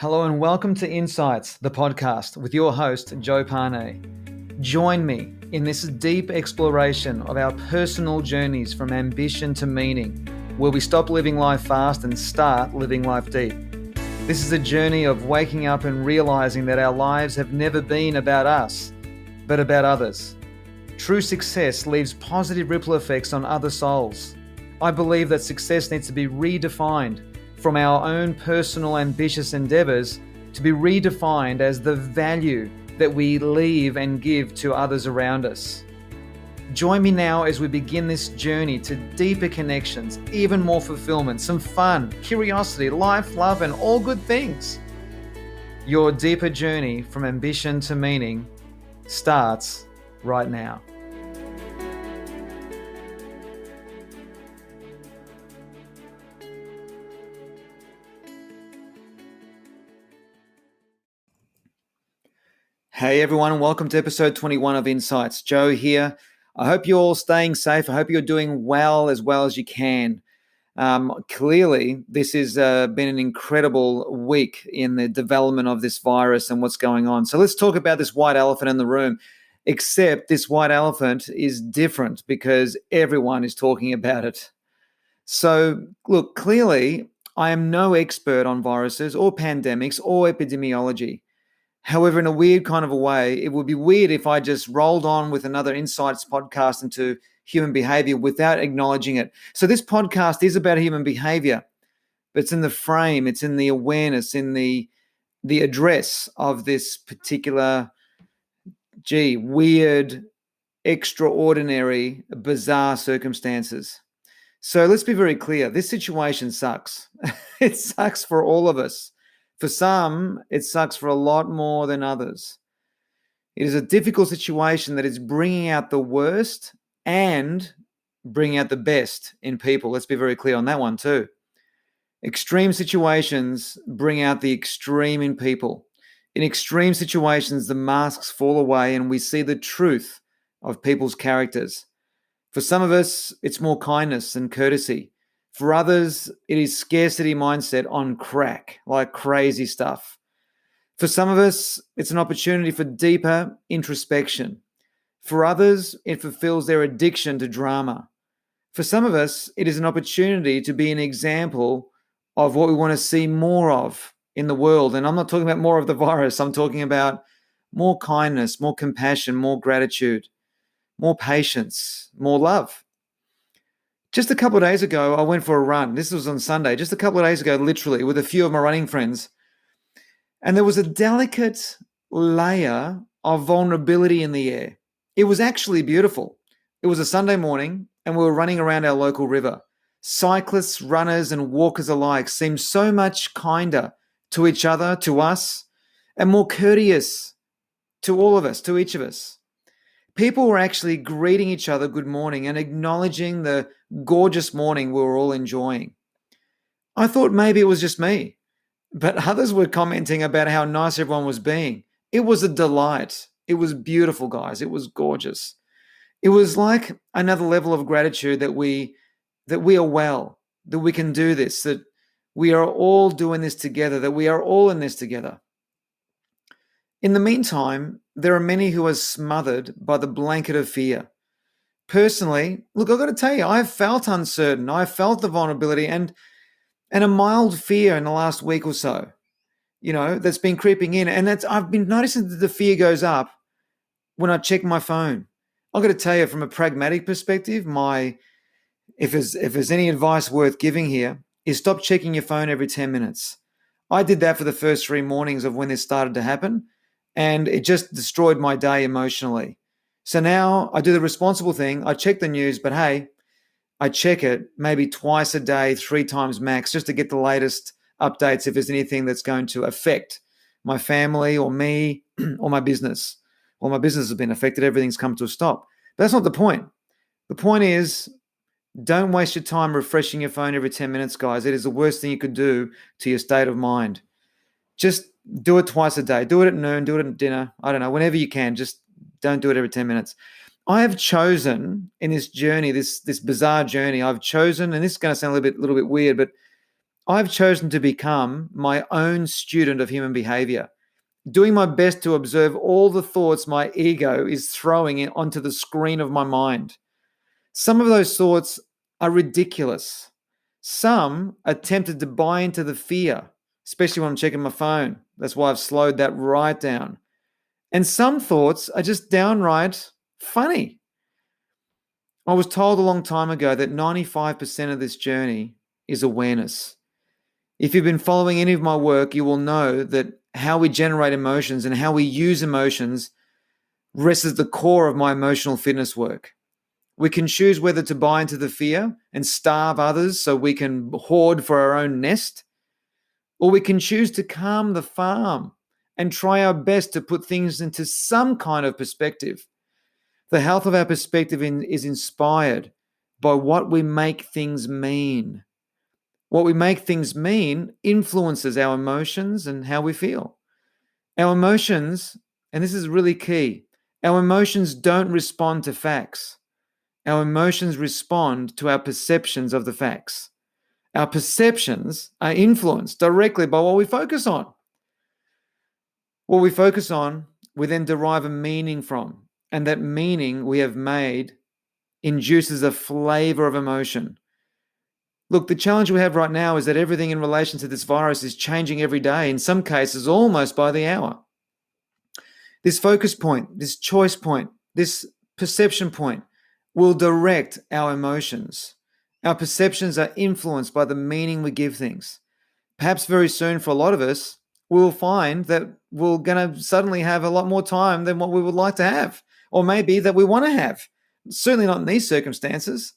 Hello and welcome to Insights, the podcast with your host, Joe Pane. Join me in this deep exploration of our personal journeys from ambition to meaning, where we stop living life fast and start living life deep. This is a journey of waking up and realizing that our lives have never been about us, but about others. True success leaves positive ripple effects on other souls. I believe that success needs to be redefined from our own personal ambitious endeavors to be redefined as the value that we leave and give to others around us. Join me now as we begin this journey to deeper connections, even more fulfillment, some fun, curiosity, life, love, and all good things. Your deeper journey from ambition to meaning starts right now. Hey everyone, and welcome to episode 21 of Insights. Joe here. I hope you're all staying safe. I hope you're doing well as you can. Clearly, this has been an incredible week in the development of this virus and what's going on. So let's talk about this white elephant in the room, except this white elephant is different because everyone is talking about it. So look, clearly, I am no expert on viruses or pandemics or epidemiology. However, in a weird kind of a way, it would be weird if I just rolled on with another Insights podcast into human behavior without acknowledging it. So this podcast is about human behavior, but it's in the frame, it's in the awareness, in the address of this particular, weird, extraordinary, bizarre circumstances. So let's be very clear. This situation sucks. It sucks for all of us. For some, it sucks for a lot more than others. It is a difficult situation that is bringing out the worst and bringing out the best in people. Let's be very clear on that one too. Extreme situations bring out the extreme in people. In extreme situations, the masks fall away and we see the truth of people's characters. For some of us, it's more kindness and courtesy. For others, it is scarcity mindset on crack, like crazy stuff. For some of us, it's an opportunity for deeper introspection. For others, it fulfills their addiction to drama. For some of us, it is an opportunity to be an example of what we want to see more of in the world. And I'm not talking about more of the virus. I'm talking about more kindness, more compassion, more gratitude, more patience, more love. Just a couple of days ago, I went for a run. This was on Sunday. Just a couple of days ago, literally, with a few of my running friends. And there was a delicate layer of vulnerability in the air. It was actually beautiful. It was a Sunday morning, and we were running around our local river. Cyclists, runners, and walkers alike seemed so much kinder to each other, to us, and more courteous to all of us, to each of us. People were actually greeting each other good morning and acknowledging the gorgeous morning we were all enjoying. I thought maybe it was just me, but others were commenting about how nice everyone was being. It was a delight. It was beautiful, guys. It was gorgeous. It was like another level of gratitude that we are well, that we can do this, that we are all doing this together, that we are all in this together. In the meantime, there are many who are smothered by the blanket of fear. Personally, look, I've got to tell you, I've felt uncertain. I've felt the vulnerability and a mild fear in the last week or so, that's been creeping in. And I've been noticing that the fear goes up when I check my phone. I've got to tell you, from a pragmatic perspective, if there's any advice worth giving here, is stop checking your phone every 10 minutes. I did that for the first 3 mornings of when this started to happen. And it just destroyed my day emotionally. So now I do the responsible thing. I check the news, but hey, I check it maybe twice a day, 3 times max, just to get the latest updates if there's anything that's going to affect my family or me or my business. Well, my business has been affected. Everything's come to a stop. But that's not the point. The point is, don't waste your time refreshing your phone every 10 minutes, guys. It is the worst thing you could do to your state of mind. Just do it twice a day. Do it at noon, do it at dinner. I don't know, whenever you can. Just don't do it every 10 minutes. I have chosen in this journey, this bizarre journey, I've chosen, and this is going to sound a little bit weird, but I've chosen to become my own student of human behavior, doing my best to observe all the thoughts my ego is throwing onto the screen of my mind. Some of those thoughts are ridiculous. Some are tempted to buy into the fear, especially when I'm checking my phone. That's why I've slowed that right down. And some thoughts are just downright funny. I was told a long time ago that 95% of this journey is awareness. If you've been following any of my work, you will know that how we generate emotions and how we use emotions rests at the core of my emotional fitness work. We can choose whether to buy into the fear and starve others so we can hoard for our own nest, or we can choose to calm the farm and try our best to put things into some kind of perspective. The health of our perspective is inspired by what we make things mean. What we make things mean influences our emotions and how we feel. Our emotions, and this is really key, our emotions don't respond to facts. Our emotions respond to our perceptions of the facts. Our perceptions are influenced directly by what we focus on. What we focus on, we then derive a meaning from, and that meaning we have made induces a flavor of emotion. Look, the challenge we have right now is that everything in relation to this virus is changing every day, in some cases almost by the hour. This focus point, this choice point, this perception point will direct our emotions. Our perceptions are influenced by the meaning we give things. Perhaps very soon for a lot of us, we'll find that we're going to suddenly have a lot more time than what we would like to have, or maybe that we want to have. Certainly not in these circumstances.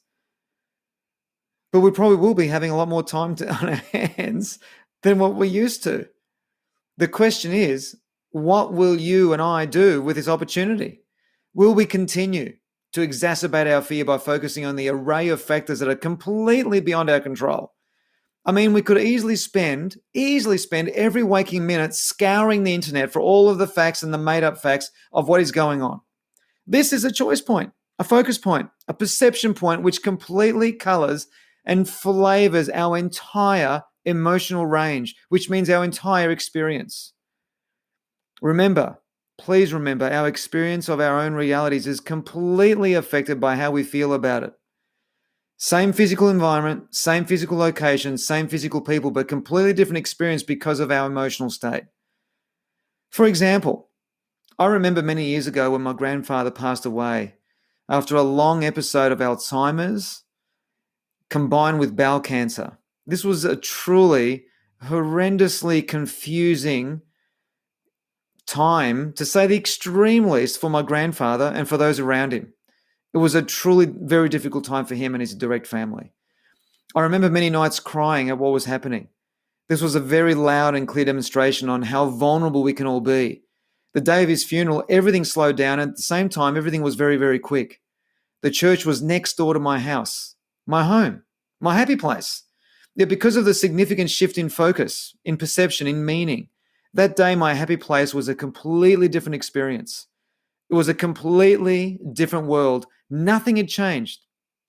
But we probably will be having a lot more time on our hands than what we used to. The question is, what will you and I do with this opportunity? Will we continue to exacerbate our fear by focusing on the array of factors that are completely beyond our control? I mean, we could easily spend every waking minute scouring the internet for all of the facts and the made-up facts of what is going on. This is a choice point, a focus point, a perception point which completely colors and flavors our entire emotional range, which means our entire experience. Remember, please remember, our experience of our own realities is completely affected by how we feel about it. Same physical environment, same physical location, same physical people, but completely different experience because of our emotional state. For example, I remember many years ago when my grandfather passed away after a long episode of Alzheimer's combined with bowel cancer. This was a truly horrendously confusing time, to say the extreme least, for my grandfather and for those around him. It was a truly very difficult time for him and his direct family. I remember many nights crying at what was happening. This was a very loud and clear demonstration on how vulnerable we can all be. The day of his funeral, everything slowed down, and at the same time, everything was very, very quick. The church was next door to my house, my home, my happy place. Yet because of the significant shift in focus, in perception, in meaning, that day my happy place was a completely different experience. It was a completely different world. Nothing had changed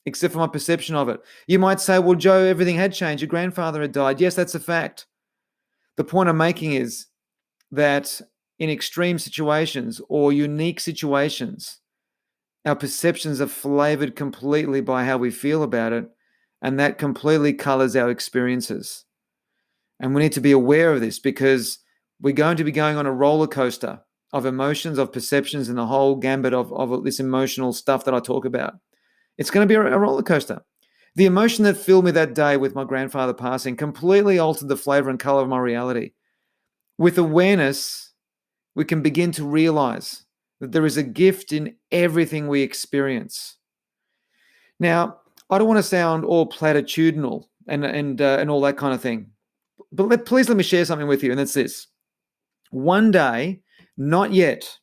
except for my perception of it. You might say, well, Joe, everything had changed. Your grandfather had died. Yes, that's a fact. The point I'm making is that in extreme situations or unique situations, our perceptions are flavored completely by how we feel about it, and that completely colors our experiences. And we need to be aware of this because we're going to be going on a roller coaster of emotions, of perceptions, and the whole gambit of this emotional stuff that I talk about. It's going to be a roller coaster. The emotion that filled me that day with my grandfather passing completely altered the flavor and color of my reality. With awareness, we can begin to realize that there is a gift in everything we experience. Now, I don't want to sound all platitudinal and all that kind of thing, but please let me share something with you, and that's this. One day, not yet,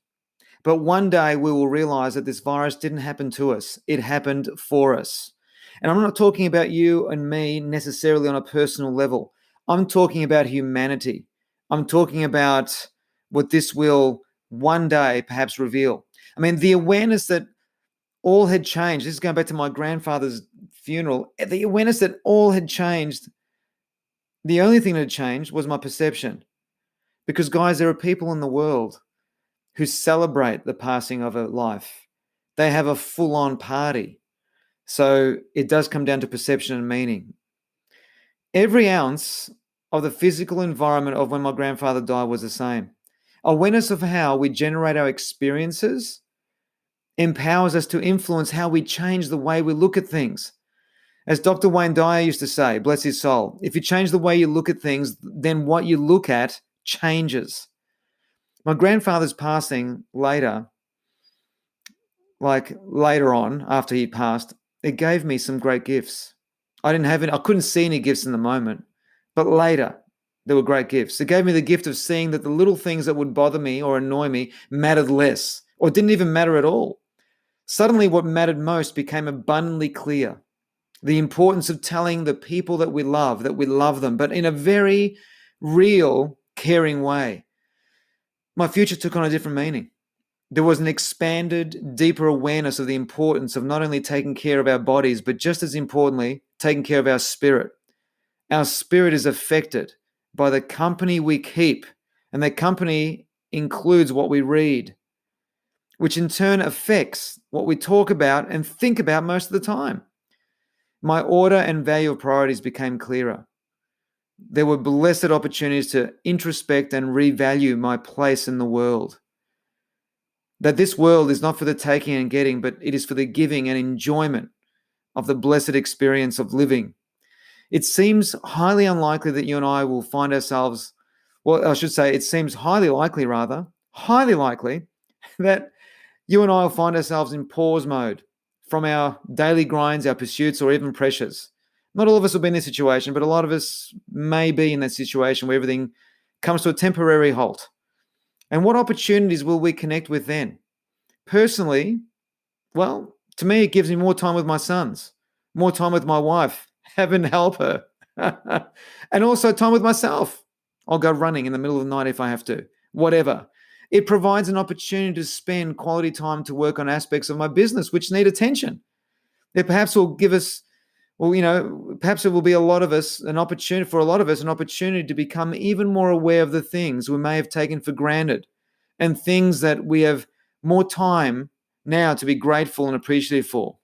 but one day we will realize that this virus didn't happen to us. It happened for us. And I'm not talking about you and me necessarily on a personal level. I'm talking about humanity. I'm talking about what this will one day perhaps reveal. I mean, the awareness that all had changed. This is going back to my grandfather's funeral. The awareness that all had changed The only thing that had changed was my perception. Because, guys, there are people in the world who celebrate the passing of a life. They have a full-on party. So it does come down to perception and meaning. Every ounce of the physical environment of when my grandfather died was the same. Awareness of how we generate our experiences empowers us to influence how we change the way we look at things. As Dr. Wayne Dyer used to say, bless his soul, if you change the way you look at things, then what you look at changes. My grandfather's passing later on after he passed, it gave me some great gifts. I couldn't see any gifts in the moment, but later there were great gifts. It gave me the gift of seeing that the little things that would bother me or annoy me mattered less or didn't even matter at all. Suddenly what mattered most became abundantly clear. The importance of telling the people that we love them, but in a very real, caring way. My future took on a different meaning. There was an expanded, deeper awareness of the importance of not only taking care of our bodies, but just as importantly, taking care of our spirit. Our spirit is affected by the company we keep, and that company includes what we read, which in turn affects what we talk about and think about most of the time. My order and value of priorities became clearer. There were blessed opportunities to introspect and revalue my place in the world. That this world is not for the taking and getting, but it is for the giving and enjoyment of the blessed experience of living. It seems highly unlikely that you and I will find ourselves, it seems highly likely that you and I will find ourselves in pause mode from our daily grinds, our pursuits, or even pressures. Not all of us will be in this situation, but a lot of us may be in that situation where everything comes to a temporary halt. And what opportunities will we connect with then? Personally, well, to me, it gives me more time with my sons, more time with my wife, heaven help her, and also time with myself. I'll go running in the middle of the night if I have to, whatever. It provides an opportunity to spend quality time to work on aspects of my business which need attention. It perhaps will give us, perhaps it will be an opportunity to become even more aware of the things we may have taken for granted and things that we have more time now to be grateful and appreciative for.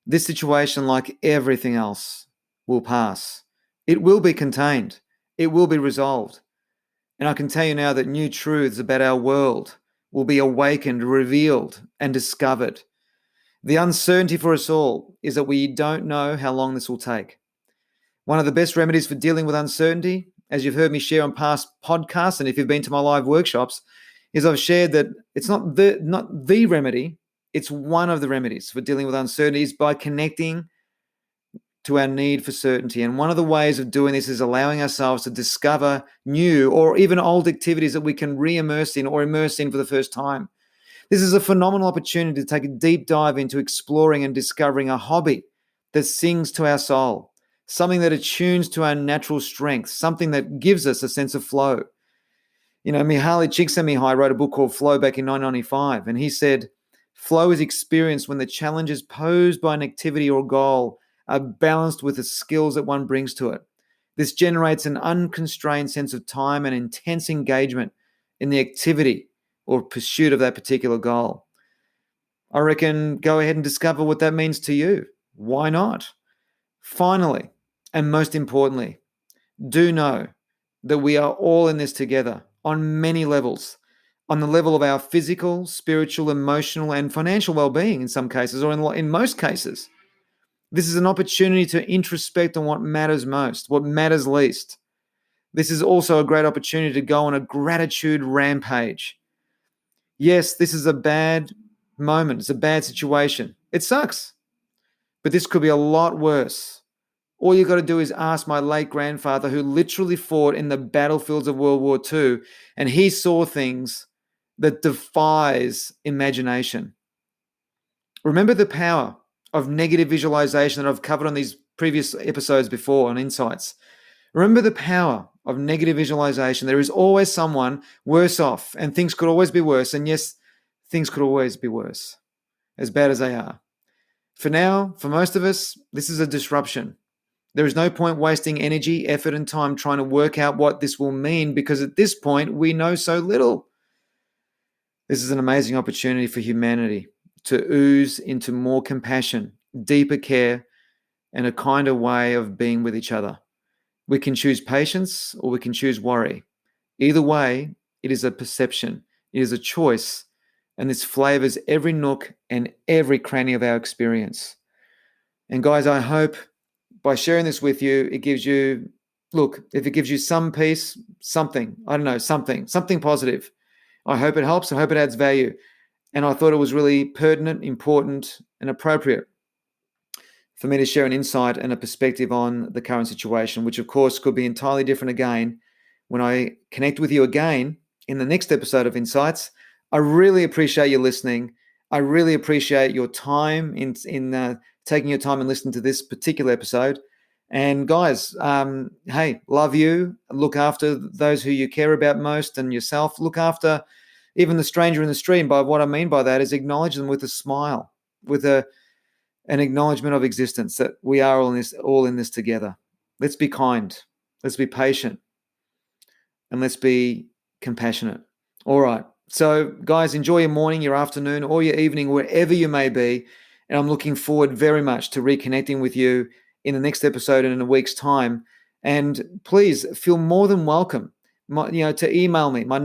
This situation, like everything else, will pass. It will be contained. It will be resolved. And I can tell you now that new truths about our world will be awakened, revealed, and discovered. The uncertainty for us all is that we don't know how long this will take. One of the best remedies for dealing with uncertainty, as you've heard me share on past podcasts, and if you've been to my live workshops, is I've shared that it's not the remedy, it's one of the remedies for dealing with uncertainty is by connecting to our need for certainty. And one of the ways of doing this is allowing ourselves to discover new or even old activities that we can re-immerse in or immerse in for the first time. This is a phenomenal opportunity to take a deep dive into exploring and discovering a hobby that sings to our soul, something that attunes to our natural strength, something that gives us a sense of flow. Mihayli Csikszentmihalyi wrote a book called Flow back in 1995, and he said, flow is experienced when the challenges posed by an activity or goal are balanced with the skills that one brings to it. This generates an unconstrained sense of time and intense engagement in the activity or pursuit of that particular goal. I reckon go ahead and discover what that means to you. Why not? Finally, and most importantly, do know that we are all in this together on many levels. On the level of our physical, spiritual, emotional, and financial well-being in some cases, or in most cases. This is an opportunity to introspect on what matters most, what matters least. This is also a great opportunity to go on a gratitude rampage. Yes, this is a bad moment. It's a bad situation. It sucks. But this could be a lot worse. All you got to do is ask my late grandfather, who literally fought in the battlefields of World War II, and he saw things that defies imagination. Remember the power of negative visualization that I've covered on these previous episodes before on Insights. Remember the power of negative visualization. There is always someone worse off, and things could always be worse. And yes, things could always be worse, as bad as they are. For now, for most of us, this is a disruption. There is no point wasting energy, effort, and time trying to work out what this will mean, because at this point, we know so little. This is an amazing opportunity for humanity to ooze into more compassion, deeper care, and a kinder way of being with each other. We can choose patience or we can choose worry. Either way, it is a perception, it is a choice, and this flavors every nook and every cranny of our experience. And guys, I hope by sharing this with you, it gives you, if it gives you some peace, something positive. I hope it helps. I hope it adds value. And I thought it was really pertinent, important, and appropriate for me to share an insight and a perspective on the current situation, which of course could be entirely different again when I connect with you again in the next episode of Insights. I really appreciate you listening. I really appreciate your time in taking your time and listening to this particular episode. And guys, hey, love you. Look after those who you care about most and yourself. Look after even the stranger in the street. By what I mean by that is acknowledge them with a smile, with an acknowledgement of existence, that we are all in this together. Let's be kind. Let's be patient. And let's be compassionate. All right. So guys, enjoy your morning, your afternoon, or your evening, wherever you may be. And I'm looking forward very much to reconnecting with you in the next episode in a week's time. And please feel more than welcome, to email me. My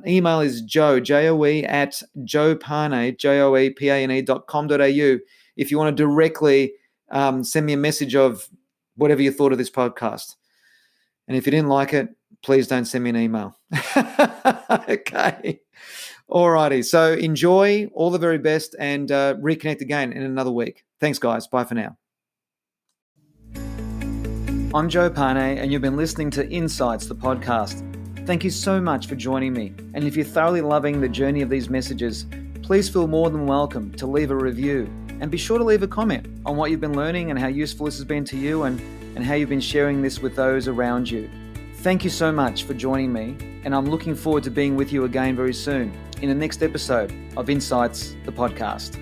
email is joe, J-O-E, at joepane, joepane.com.au. If you want to directly send me a message of whatever you thought of this podcast. And if you didn't like it, please don't send me an email. Okay. All righty. So enjoy, all the very best, and reconnect again in another week. Thanks, guys. Bye for now. I'm Joe Pane, and you've been listening to Insights, the podcast. Thank you so much for joining me. And if you're thoroughly loving the journey of these messages, please feel more than welcome to leave a review. And be sure to leave a comment on what you've been learning and how useful this has been to you, and how you've been sharing this with those around you. Thank you so much for joining me, and I'm looking forward to being with you again very soon in the next episode of Insights, the podcast.